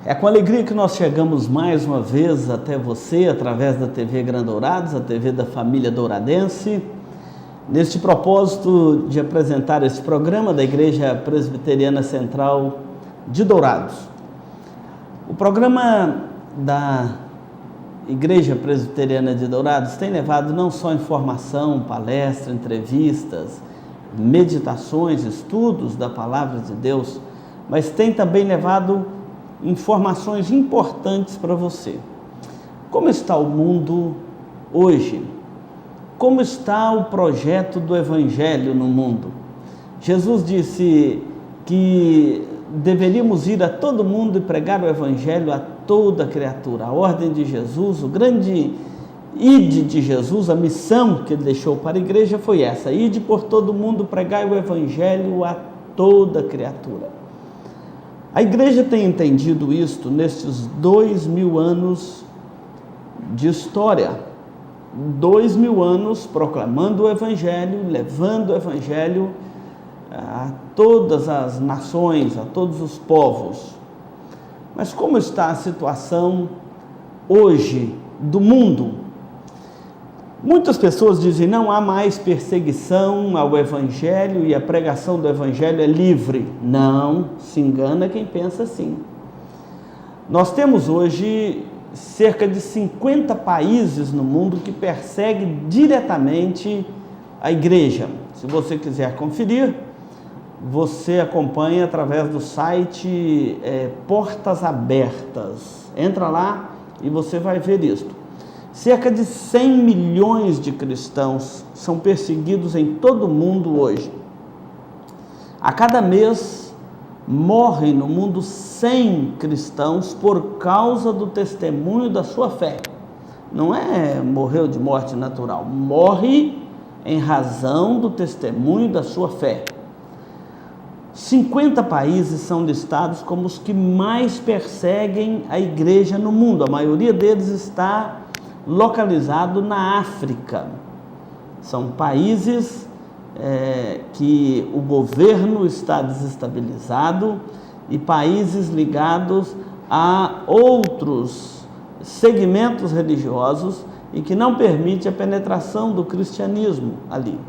É com alegria que nós chegamos mais uma vez até você, através da TV Gran Dourados, a TV da família douradense, neste propósito de apresentar este programa da Igreja Presbiteriana Central de Dourados. O programa da Igreja Presbiteriana de Dourados tem levado não só informação, palestra, entrevistas, meditações, estudos da Palavra de Deus, mas tem também levado informações importantes para você. Como está o mundo hoje? Como está o projeto do Evangelho no mundo? Jesus disse que deveríamos ir a todo mundo e pregar o Evangelho a toda criatura. A ordem de Jesus, o grande ide de Jesus, a missão que ele deixou para a igreja foi essa: ide por todo mundo, pregai o Evangelho a toda criatura. A igreja tem entendido isto nestes 2000 anos de história. 2000 anos proclamando o Evangelho, levando o Evangelho a todas as nações, a todos os povos. Mas como está a situação hoje do mundo? Muitas pessoas dizem: não há mais perseguição ao Evangelho e a pregação do Evangelho é livre. Não, se engana quem pensa assim. Nós temos hoje cerca de 50 países no mundo que perseguem diretamente a igreja. Se você quiser conferir, você acompanha através do site Portas Abertas. Entra lá e você vai ver isto. Cerca de 100 milhões de cristãos são perseguidos em todo o mundo hoje. A cada mês morrem no mundo 100 cristãos por causa do testemunho da sua fé. Não é morreu de morte natural, morre em razão do testemunho da sua fé. 50 países são listados como os que mais perseguem a igreja no mundo. A maioria deles está localizado na África. São países que o governo está desestabilizado e países ligados a outros segmentos religiosos e que não permite a penetração do cristianismo ali.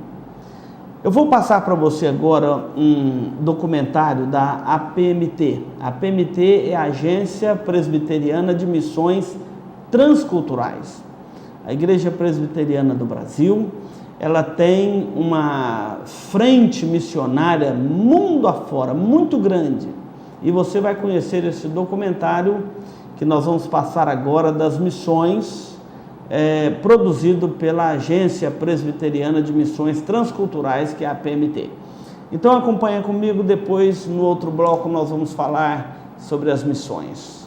Eu vou passar para você agora um documentário da APMT. A APMT é a Agência Presbiteriana de Missões Transculturais. A Igreja Presbiteriana do Brasil, ela tem uma frente missionária mundo afora, muito grande. E você vai conhecer esse documentário que nós vamos passar agora das missões, produzido pela Agência Presbiteriana de Missões Transculturais, que é a APMT. Então acompanha comigo, depois no outro bloco nós vamos falar sobre as missões.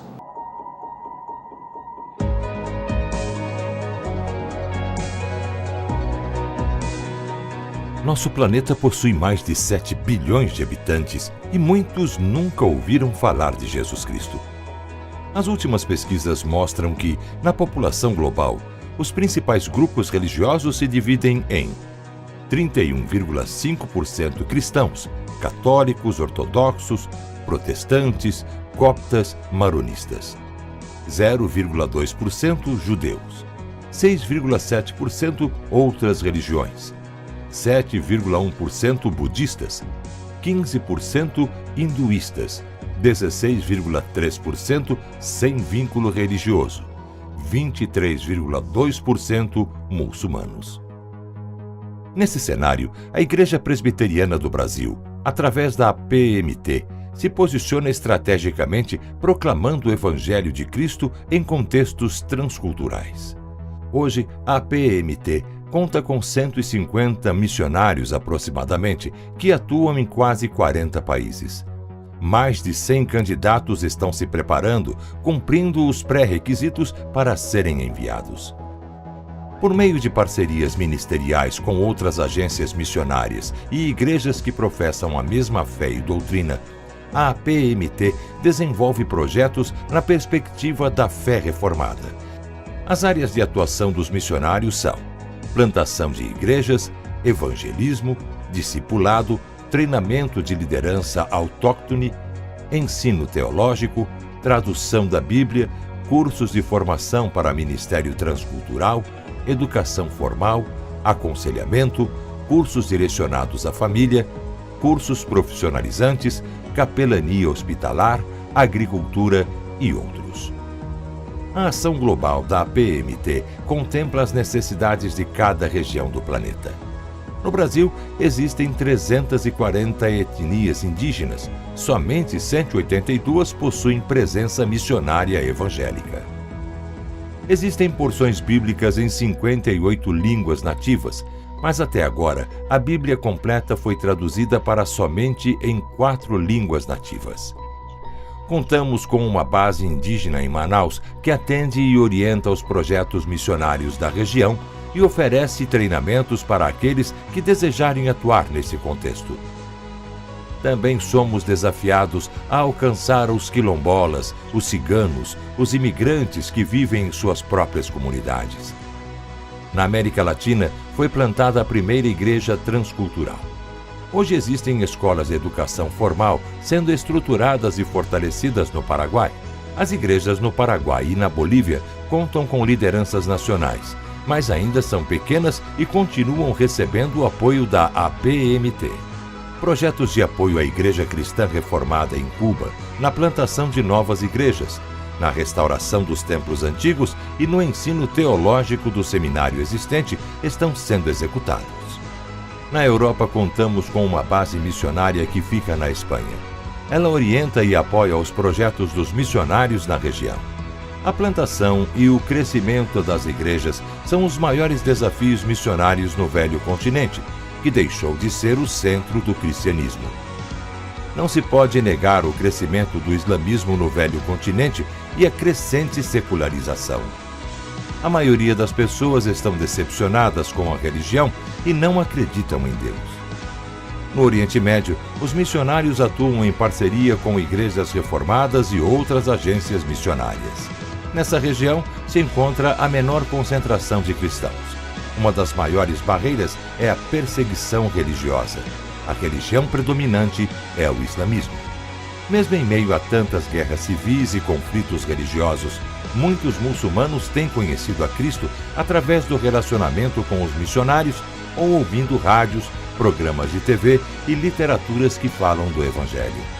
Nosso planeta possui mais de 7 bilhões de habitantes e muitos nunca ouviram falar de Jesus Cristo. As últimas pesquisas mostram que, na população global, os principais grupos religiosos se dividem em 31,5% cristãos, católicos, ortodoxos, protestantes, coptas, maronistas, 0,2% judeus, 6,7% outras religiões, 7,1% budistas, 15% hinduístas, 16,3% sem vínculo religioso, 23,2% muçulmanos. Nesse cenário, a Igreja Presbiteriana do Brasil, através da APMT, se posiciona estrategicamente proclamando o Evangelho de Cristo em contextos transculturais. Hoje, a APMT conta com 150 missionários aproximadamente, que atuam em quase 40 países. Mais de 100 candidatos estão se preparando, cumprindo os pré-requisitos para serem enviados. Por meio de parcerias ministeriais com outras agências missionárias e igrejas que professam a mesma fé e doutrina, a APMT desenvolve projetos na perspectiva da fé reformada. As áreas de atuação dos missionários são plantação de igrejas, evangelismo, discipulado, treinamento de liderança autóctone, ensino teológico, tradução da Bíblia, cursos de formação para ministério transcultural, educação formal, aconselhamento, cursos direcionados à família, cursos profissionalizantes, capelania hospitalar, agricultura e outros. A ação global da APMT contempla as necessidades de cada região do planeta. No Brasil, existem 340 etnias indígenas. Somente 182 possuem presença missionária evangélica. Existem porções bíblicas em 58 línguas nativas, mas até agora a Bíblia completa foi traduzida para somente em 4 línguas nativas. Contamos com uma base indígena em Manaus que atende e orienta os projetos missionários da região e oferece treinamentos para aqueles que desejarem atuar nesse contexto. Também somos desafiados a alcançar os quilombolas, os ciganos, os imigrantes que vivem em suas próprias comunidades. Na América Latina, foi plantada a primeira igreja transcultural. Hoje existem escolas de educação formal sendo estruturadas e fortalecidas no Paraguai. As igrejas no Paraguai e na Bolívia contam com lideranças nacionais, mas ainda são pequenas e continuam recebendo o apoio da APMT. Projetos de apoio à Igreja Cristã Reformada em Cuba, na plantação de novas igrejas, na restauração dos templos antigos e no ensino teológico do seminário existente estão sendo executados. Na Europa, contamos com uma base missionária que fica na Espanha. Ela orienta e apoia os projetos dos missionários na região. A plantação e o crescimento das igrejas são os maiores desafios missionários no velho continente, que deixou de ser o centro do cristianismo. Não se pode negar o crescimento do islamismo no velho continente e a crescente secularização. A maioria das pessoas estão decepcionadas com a religião e não acreditam em Deus. No Oriente Médio, os missionários atuam em parceria com igrejas reformadas e outras agências missionárias. Nessa região se encontra a menor concentração de cristãos. Uma das maiores barreiras é a perseguição religiosa. A religião predominante é o islamismo. Mesmo em meio a tantas guerras civis e conflitos religiosos, muitos muçulmanos têm conhecido a Cristo através do relacionamento com os missionários ou ouvindo rádios, programas de TV e literaturas que falam do Evangelho.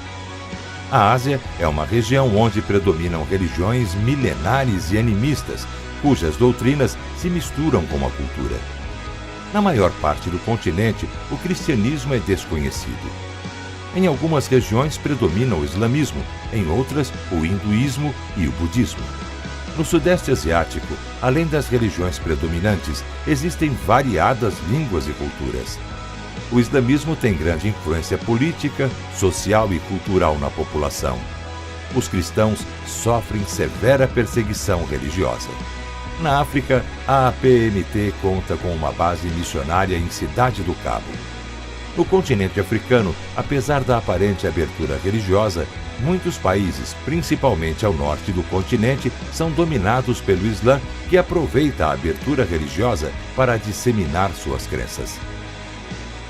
A Ásia é uma região onde predominam religiões milenares e animistas, cujas doutrinas se misturam com a cultura. Na maior parte do continente, o cristianismo é desconhecido. Em algumas regiões predomina o islamismo, em outras, o hinduísmo e o budismo. No Sudeste Asiático, além das religiões predominantes, existem variadas línguas e culturas. O islamismo tem grande influência política, social e cultural na população. Os cristãos sofrem severa perseguição religiosa. Na África, a APMT conta com uma base missionária em Cidade do Cabo. No continente africano, apesar da aparente abertura religiosa, muitos países, principalmente ao norte do continente, são dominados pelo Islã, que aproveita a abertura religiosa para disseminar suas crenças.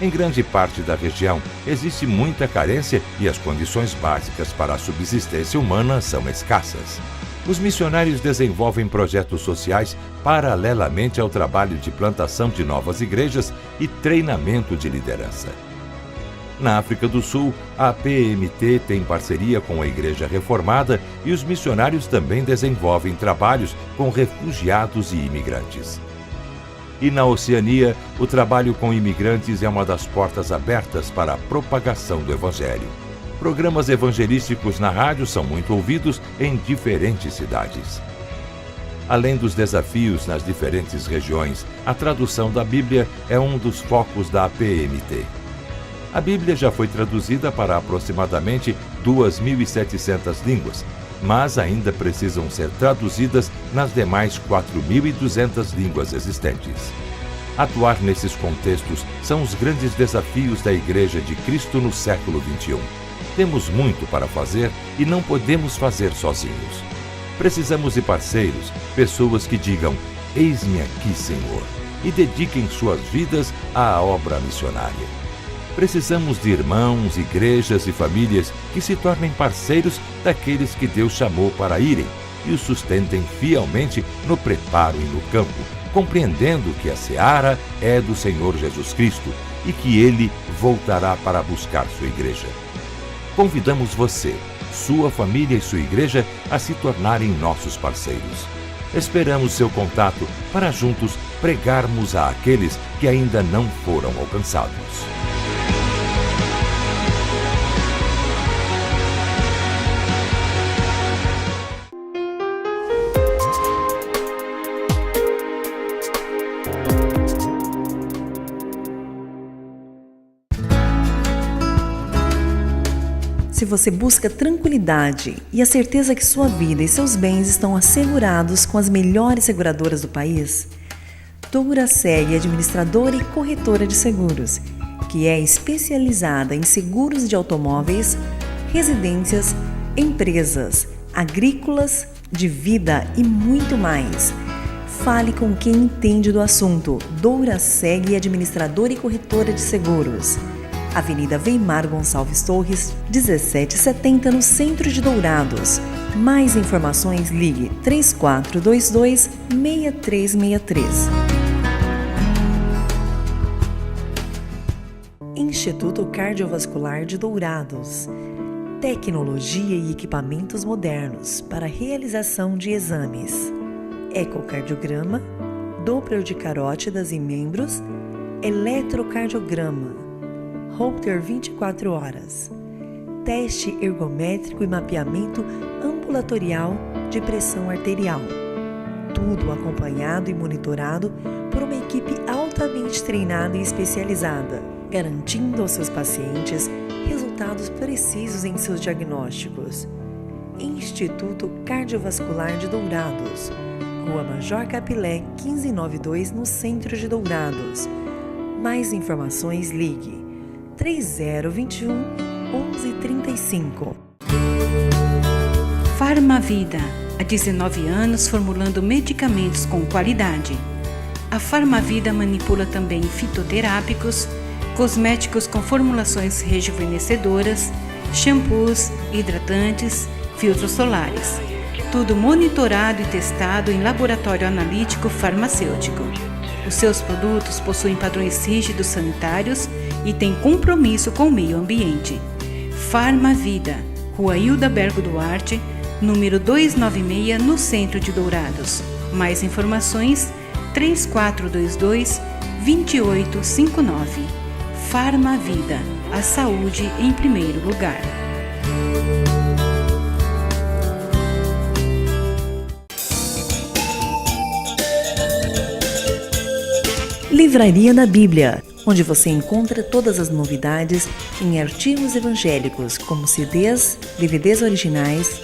Em grande parte da região, existe muita carência e as condições básicas para a subsistência humana são escassas. Os missionários desenvolvem projetos sociais paralelamente ao trabalho de plantação de novas igrejas e treinamento de liderança. Na África do Sul, a PMT tem parceria com a Igreja Reformada e os missionários também desenvolvem trabalhos com refugiados e imigrantes. E na Oceania, o trabalho com imigrantes é uma das portas abertas para a propagação do Evangelho. Programas evangelísticos na rádio são muito ouvidos em diferentes cidades. Além dos desafios nas diferentes regiões, a tradução da Bíblia é um dos focos da APMT. A Bíblia já foi traduzida para aproximadamente 2.700 línguas, mas ainda precisam ser traduzidas nas demais 4.200 línguas existentes. Atuar nesses contextos são os grandes desafios da Igreja de Cristo no século XXI. Temos muito para fazer e não podemos fazer sozinhos. Precisamos de parceiros, pessoas que digam: "Eis-me aqui, Senhor", e dediquem suas vidas à obra missionária. precisamos de irmãos, igrejas e famílias que se tornem parceiros daqueles que Deus chamou para irem e os sustentem fielmente no preparo e no campo, compreendendo que a seara é do Senhor Jesus Cristo e que Ele voltará para buscar sua igreja. Convidamos você, sua família e sua igreja a se tornarem nossos parceiros. Esperamos seu contato para juntos pregarmos a aqueles que ainda não foram alcançados. Se você busca tranquilidade e a certeza que sua vida e seus bens estão assegurados com as melhores seguradoras do país, Douraseg é administradora e corretora de seguros, que é especializada em seguros de automóveis, residências, empresas, agrícolas, de vida e muito mais. Fale com quem entende do assunto. Douraseg é administradora e corretora de seguros. Avenida Weimar Gonçalves Torres, 1770, no centro de Dourados. Mais informações, ligue 3422-6363. Instituto Cardiovascular de Dourados. Tecnologia e equipamentos modernos para realização de exames. Ecocardiograma, Doppler de carótidas e membros, eletrocardiograma, Holter 24 horas, teste ergométrico e mapeamento ambulatorial de pressão arterial. Tudo acompanhado e monitorado por uma equipe altamente treinada e especializada, garantindo aos seus pacientes resultados precisos em seus diagnósticos. Instituto Cardiovascular de Dourados, Rua Major Capilé, 1592, no centro de Dourados. Mais informações, ligue 3021 1135. Farmavida, há 19 anos formulando medicamentos com qualidade. A Farmavida manipula também fitoterápicos, cosméticos com formulações rejuvenescedoras, shampoos, hidratantes, filtros solares. Tudo monitorado e testado em laboratório analítico farmacêutico. Os seus produtos possuem padrões rígidos sanitários e têm compromisso com o meio ambiente. Farmavida, Rua Hildabergo Duarte, número 296, no centro de Dourados. Mais informações, 3422-2859. Farmavida, a saúde em primeiro lugar. Livraria da Bíblia, onde você encontra todas as novidades em artigos evangélicos, como CDs, DVDs originais,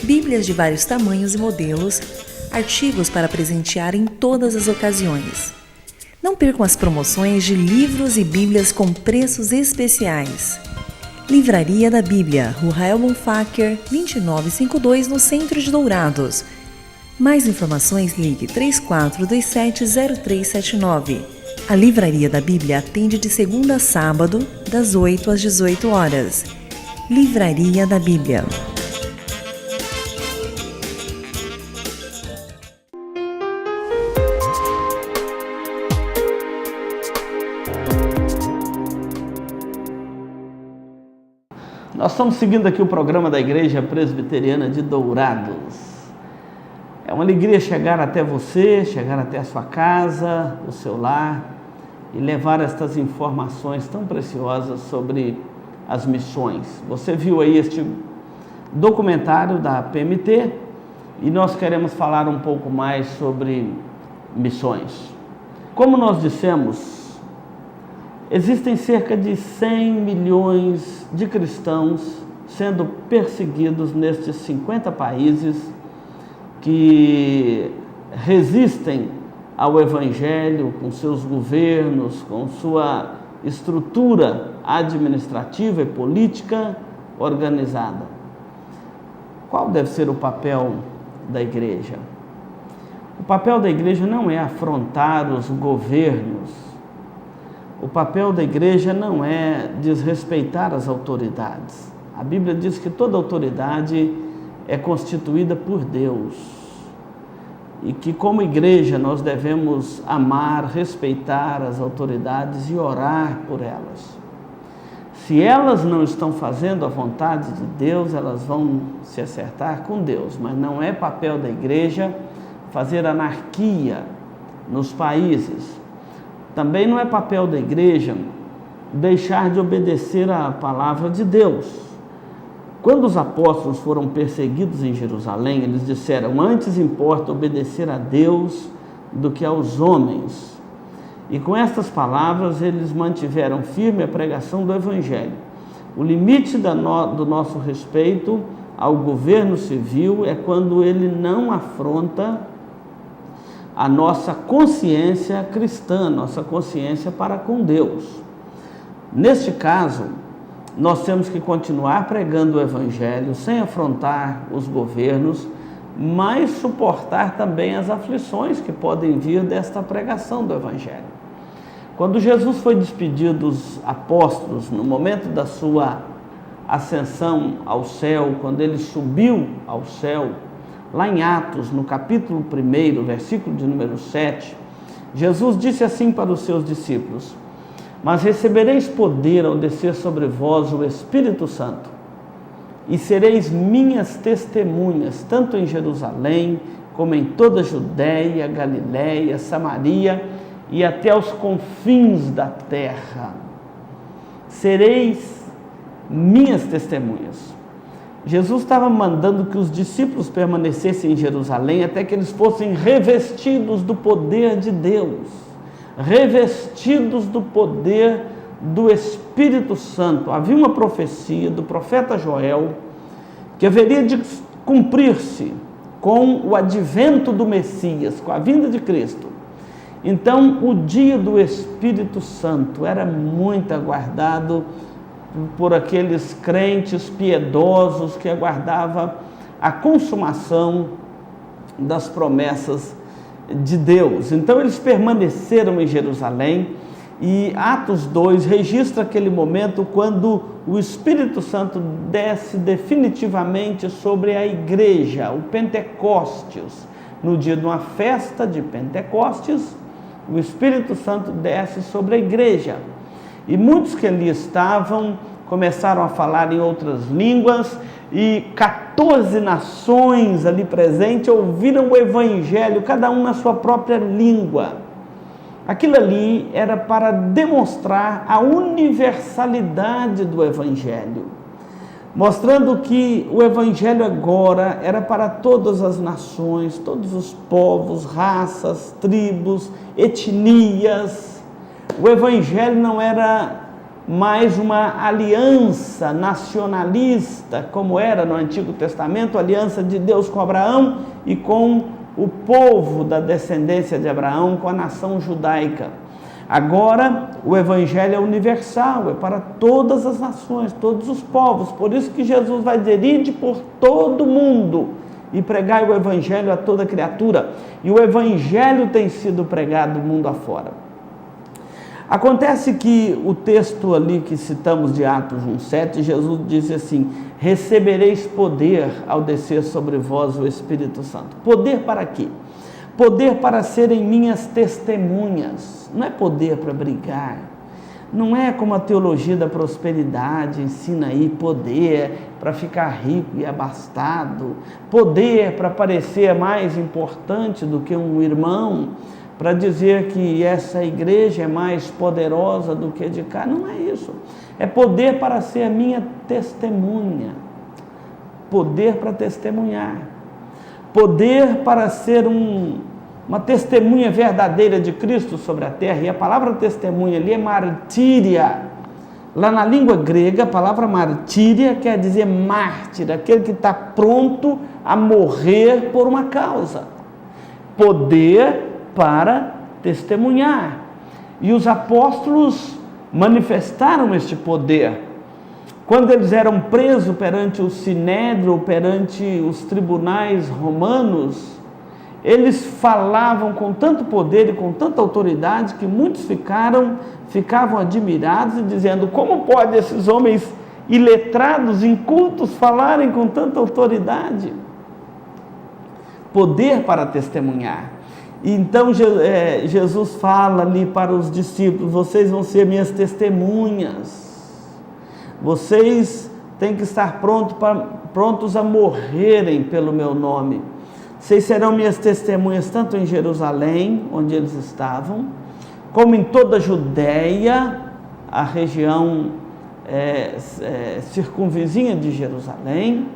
Bíblias de vários tamanhos e modelos, artigos para presentear em todas as ocasiões. Não percam as promoções de livros e Bíblias com preços especiais. Livraria da Bíblia, Rua Rael Bonfacker, 2952, no centro de Dourados. Mais informações, ligue 3427-0379. A Livraria da Bíblia atende de segunda a sábado, das 8 às 18 horas. Livraria da Bíblia. Nós estamos seguindo aqui o programa da Igreja Presbiteriana de Dourados. É uma alegria chegar até você, chegar até a sua casa, o seu lar e levar estas informações tão preciosas sobre as missões. Você viu aí este documentário da PMT e nós queremos falar um pouco mais sobre missões. Como nós dissemos, existem cerca de 100 milhões de cristãos sendo perseguidos nestes 50 países que resistem ao Evangelho com seus governos, com sua estrutura administrativa e política organizada. Qual deve ser o papel da igreja? O papel da igreja não é afrontar os governos. o papel da igreja não é desrespeitar as autoridades. A Bíblia diz que toda autoridade é constituída por Deus e que, como igreja, nós devemos amar, respeitar as autoridades e orar por elas. Se elas não estão fazendo a vontade de Deus, elas vão se acertar com Deus, mas não é papel da igreja fazer anarquia nos países. Também não é papel da igreja deixar de obedecer à palavra de Deus. Quando os apóstolos foram perseguidos em Jerusalém, eles disseram: antes importa obedecer a Deus do que aos homens. E com estas palavras eles mantiveram firme a pregação do Evangelho. O limite do nosso respeito ao governo civil é quando ele não afronta a nossa consciência cristã, nossa consciência para com Deus. Neste caso, nós temos que continuar pregando o Evangelho sem afrontar os governos, mas suportar também as aflições que podem vir desta pregação do Evangelho. Quando Jesus foi despedir dos apóstolos, no momento da sua ascensão ao céu, quando ele subiu ao céu, lá em Atos, no capítulo 1, versículo de número 7, Jesus disse assim para os seus discípulos: mas recebereis poder ao descer sobre vós o Espírito Santo, e sereis minhas testemunhas, tanto em Jerusalém, como em toda a Judéia, Galiléia, Samaria e até os confins da terra. Sereis minhas testemunhas. Jesus estava mandando que os discípulos permanecessem em Jerusalém até que eles fossem revestidos do poder de Deus, revestidos do poder do Espírito Santo. Havia uma profecia do profeta Joel que haveria de cumprir-se com o advento do Messias, com a vinda de Cristo. Então, o dia do Espírito Santo era muito aguardado por aqueles crentes piedosos que aguardavam a consumação das promessas de Deus. Então, eles permaneceram em Jerusalém e Atos 2 registra aquele momento quando o Espírito Santo desce definitivamente sobre a igreja, o Pentecostes. No dia de uma festa de Pentecostes, o Espírito Santo desce sobre a igreja. E muitos que ali estavam começaram a falar em outras línguas e 14 nações ali presentes ouviram o Evangelho, cada um na sua própria língua. Aquilo ali era para demonstrar a universalidade do Evangelho, mostrando que o Evangelho agora era para todas as nações, todos os povos, raças, tribos, etnias. O Evangelho não era mais uma aliança nacionalista, como era no Antigo Testamento, a aliança de Deus com Abraão e com o povo da descendência de Abraão, com a nação judaica. Agora, o Evangelho é universal, é para todas as nações, todos os povos. Por isso que Jesus vai dizer: ide por todo mundo e pregai o Evangelho a toda criatura. E o Evangelho tem sido pregado mundo afora. Acontece que o texto ali que citamos de Atos 1,7, Jesus disse assim: recebereis poder ao descer sobre vós o Espírito Santo. Poder para quê? Poder para serem minhas testemunhas. Não é poder para brigar. Não é como a teologia da prosperidade ensina aí, poder para ficar rico e abastado, poder para parecer mais importante do que um irmão, para dizer que essa igreja é mais poderosa do que de cá. Não é isso. É poder para ser a minha testemunha. Poder para testemunhar. Poder para ser uma testemunha verdadeira de Cristo sobre a terra. E a palavra testemunha ali é martíria. Lá na língua grega, a palavra martíria quer dizer mártir, aquele que está pronto a morrer por uma causa. Poder para testemunhar. E os apóstolos manifestaram este poder. Quando eles eram presos perante o sinédrio, perante os tribunais romanos, eles falavam com tanto poder e com tanta autoridade que muitos ficavam admirados e dizendo: como pode esses homens iletrados, incultos, falarem com tanta autoridade? Poder para testemunhar. Então Jesus fala ali para os discípulos: vocês vão ser minhas testemunhas, vocês têm que estar prontos a morrerem pelo meu nome. Vocês serão minhas testemunhas tanto em Jerusalém, onde eles estavam, como em toda a Judéia, a região circunvizinha de Jerusalém,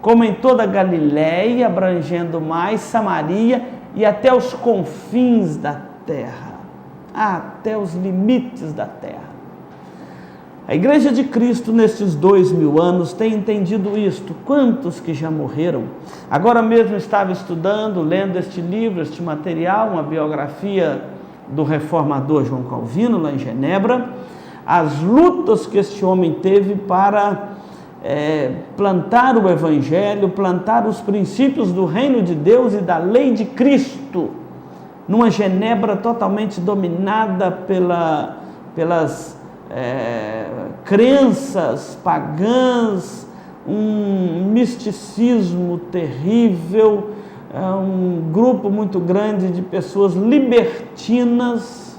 como em toda a Galiléia, abrangendo mais Samaria e até os confins da terra, até os limites da terra. A Igreja de Cristo, nestes 2000 anos, tem entendido isto. Quantos que já morreram? Agora mesmo estava estudando, lendo este livro, este material, uma biografia do reformador João Calvino, lá em Genebra, as lutas que este homem teve para plantar o Evangelho, plantar os princípios do reino de Deus e da lei de Cristo, numa Genebra totalmente dominada pelas crenças pagãs, um misticismo terrível, um grupo muito grande de pessoas libertinas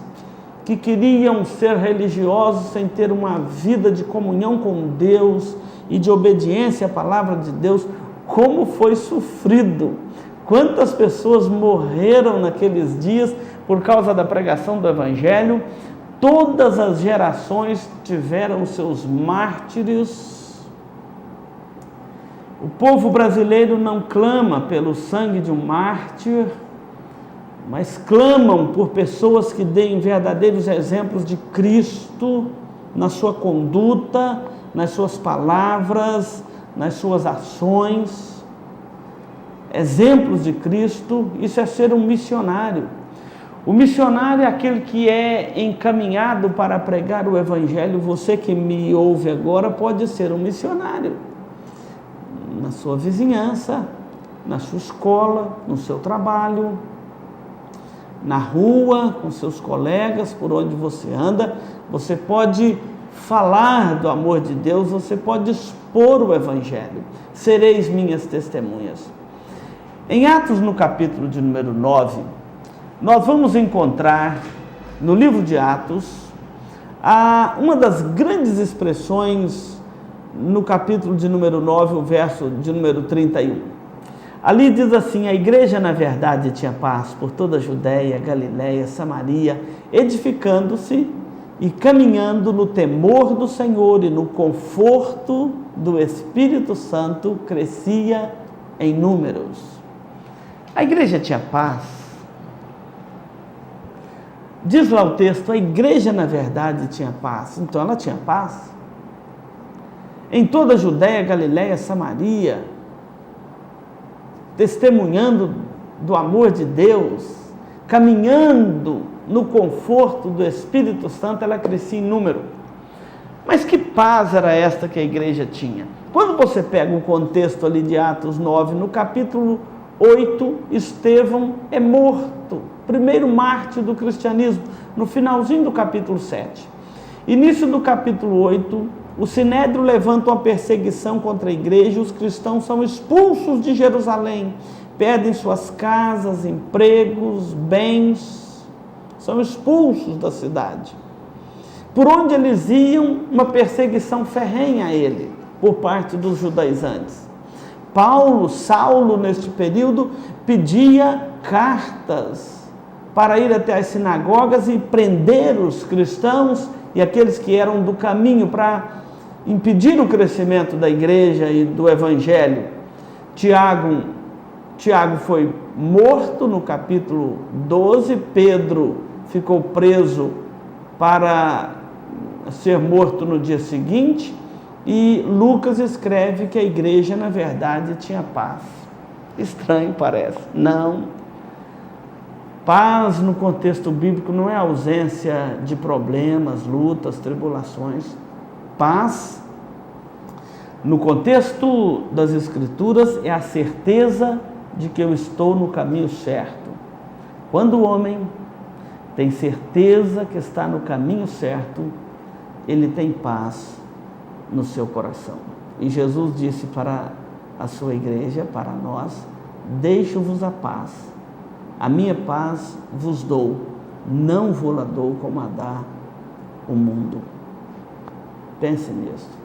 que queriam ser religiosos sem ter uma vida de comunhão com Deus e de obediência à palavra de Deus. Como foi sofrido! Quantas pessoas morreram naqueles dias por causa da pregação do Evangelho? Todas as gerações tiveram seus mártires. O povo brasileiro não clama pelo sangue de um mártir, mas clamam por pessoas que deem verdadeiros exemplos de Cristo na sua conduta, nas suas palavras, nas suas ações. Exemplos de Cristo, isso é ser um missionário. O missionário é aquele que é encaminhado para pregar o Evangelho. Você que me ouve agora pode ser um missionário na sua vizinhança, na sua escola, no seu trabalho, na rua, com seus colegas, por onde você anda. Você pode falar do amor de Deus, você pode expor o Evangelho. Sereis minhas testemunhas. Em Atos, no capítulo de número 9, nós vamos encontrar no livro de Atos uma das grandes expressões no capítulo de número 9, o verso de número 31. Ali diz assim: a igreja na verdade tinha paz por toda a Judéia, Galiléia, Samaria, edificando-se e caminhando no temor do Senhor e no conforto do Espírito Santo, crescia em números. A igreja tinha paz. Diz lá o texto: a igreja na verdade tinha paz. Então ela tinha paz em toda a Judéia, Galiléia, Samaria, testemunhando do amor de Deus, caminhando no conforto do Espírito Santo. Ela crescia em número. Mas que paz era esta que a igreja tinha? Quando você pega o contexto ali de Atos 9, no capítulo 8, Estevão é morto, primeiro mártir do cristianismo, no finalzinho do capítulo 7. Início do capítulo 8, o Sinédrio levanta uma perseguição contra a igreja, os cristãos são expulsos de Jerusalém, perdem suas casas, empregos, bens, são expulsos da cidade. Por onde eles iam, uma perseguição ferrenha a ele, por parte dos judaizantes. Saulo, neste período, pedia cartas para ir até as sinagogas e prender os cristãos e aqueles que eram do caminho, para impedir o crescimento da igreja e do evangelho. Tiago foi morto no capítulo 12, Pedro ficou preso para ser morto no dia seguinte, e Lucas escreve que a igreja, na verdade, tinha paz. Estranho parece? Não. Paz no contexto bíblico não é ausência de problemas, lutas, tribulações. Paz, no contexto das Escrituras, é a certeza de que eu estou no caminho certo. Quando o homem tem certeza que está no caminho certo, ele tem paz no seu coração. E Jesus disse para a sua igreja, para nós: deixo-vos a paz, a minha paz vos dou, não vou-la dou como a dá o mundo. Pense nisso.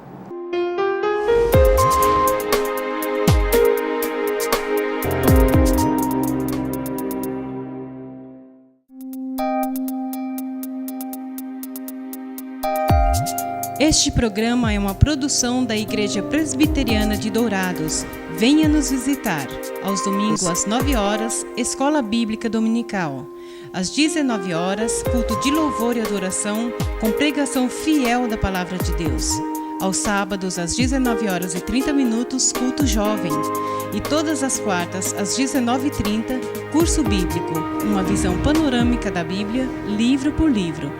Este programa é uma produção da Igreja Presbiteriana de Dourados. Venha nos visitar. Aos domingos às 9 horas, Escola Bíblica Dominical. Às 19 horas, culto de louvor e adoração com pregação fiel da Palavra de Deus. Aos sábados, às 19 horas e 30 minutos, culto jovem. E todas as quartas, às 19h30, curso bíblico, uma visão panorâmica da Bíblia, livro por livro.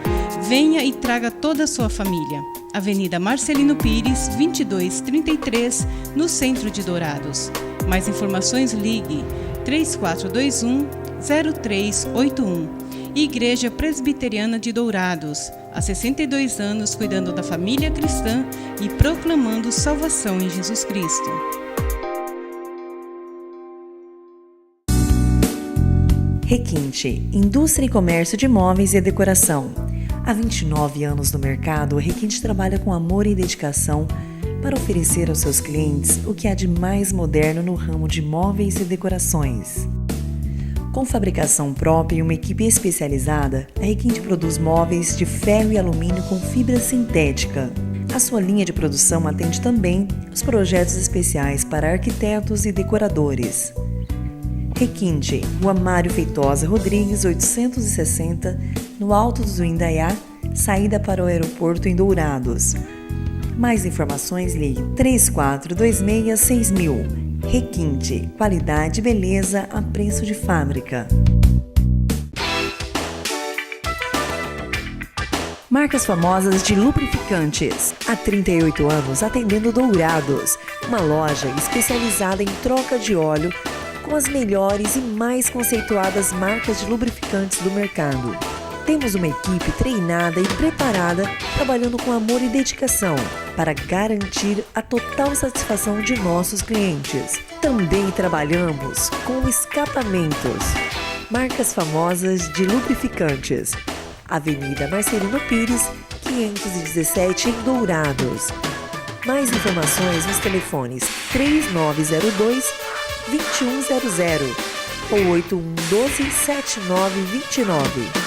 Venha e traga toda a sua família. Avenida Marcelino Pires, 2233, no centro de Dourados. Mais informações, ligue 3421-0381. Igreja Presbiteriana de Dourados, há 62 anos cuidando da família cristã e proclamando salvação em Jesus Cristo. Requinte, indústria e comércio de móveis e decoração. Há 29 anos no mercado, a Requinte trabalha com amor e dedicação para oferecer aos seus clientes o que há de mais moderno no ramo de móveis e decorações. Com fabricação própria e uma equipe especializada, a Requinte produz móveis de ferro e alumínio com fibra sintética. A sua linha de produção atende também os projetos especiais para arquitetos e decoradores. Requinte, Rua Mário Feitosa Rodrigues, 860, no Alto do Indaiá, saída para o aeroporto em Dourados. Mais informações, ligue 3426-6000. Requinte, qualidade e beleza a preço de fábrica. Marcas famosas de lubrificantes. Há 38 anos atendendo Dourados, uma loja especializada em troca de óleo com as melhores e mais conceituadas marcas de lubrificantes do mercado. Temos uma equipe treinada e preparada, trabalhando com amor e dedicação para garantir a total satisfação de nossos clientes. Também trabalhamos com escapamentos. Marcas famosas de lubrificantes. Avenida Marcelino Pires, 517 em Dourados. Mais informações nos telefones 3902-2100 ou 8112-7929.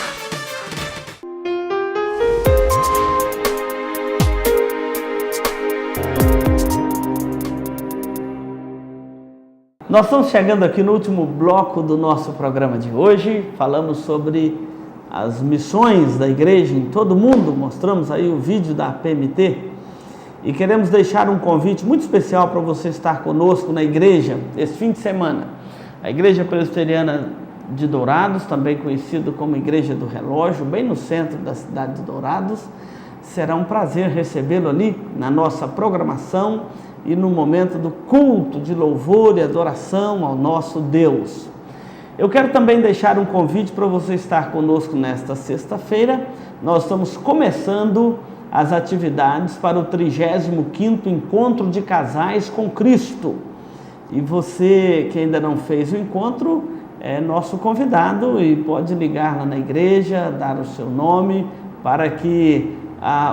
Nós estamos chegando aqui no último bloco do nosso programa de hoje. Falamos sobre as missões da igreja em todo o mundo. Mostramos aí o vídeo da PMT. E queremos deixar um convite muito especial para você estar conosco na igreja esse fim de semana. A Igreja Presbiteriana de Dourados, também conhecida como Igreja do Relógio, bem no centro da cidade de Dourados. Será um prazer recebê-lo ali na nossa programação e no momento do culto de louvor e adoração ao nosso Deus. Eu quero também deixar um convite para você estar conosco nesta sexta-feira. Nós estamos começando as atividades para o 35º Encontro de Casais com Cristo. E você que ainda não fez o encontro, é nosso convidado e pode ligar lá na igreja, dar o seu nome para que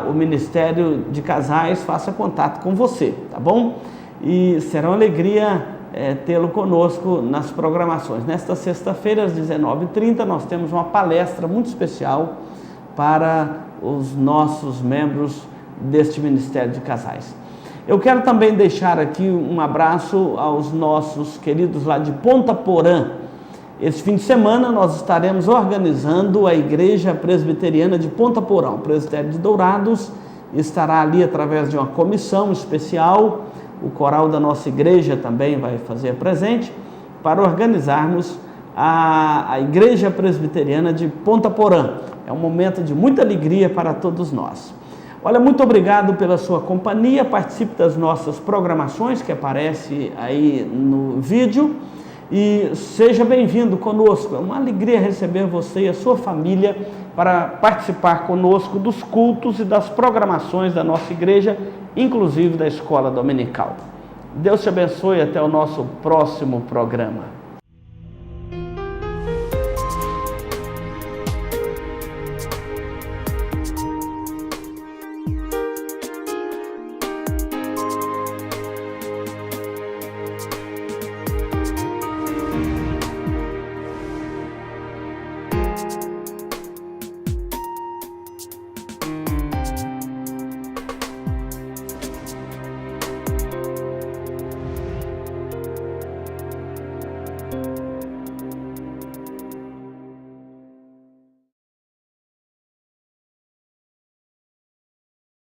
o Ministério de Casais faça contato com você, tá bom? E será uma alegria tê-lo conosco nas programações. Nesta sexta-feira, às 19h30, nós temos uma palestra muito especial para os nossos membros deste Ministério de Casais. Eu quero também deixar aqui um abraço aos nossos queridos lá de Ponta Porã. Esse fim de semana nós estaremos organizando a Igreja Presbiteriana de Ponta Porã. O Presbitério de Dourados estará ali através de uma comissão especial. O coral da nossa igreja também vai fazer presente para organizarmos a Igreja Presbiteriana de Ponta Porã. É um momento de muita alegria para todos nós. Olha, muito obrigado pela sua companhia. Participe das nossas programações que aparece aí no vídeo. E seja bem-vindo conosco. É uma alegria receber você e a sua família para participar conosco dos cultos e das programações da nossa igreja, inclusive da escola dominical. Deus te abençoe, até o nosso próximo programa.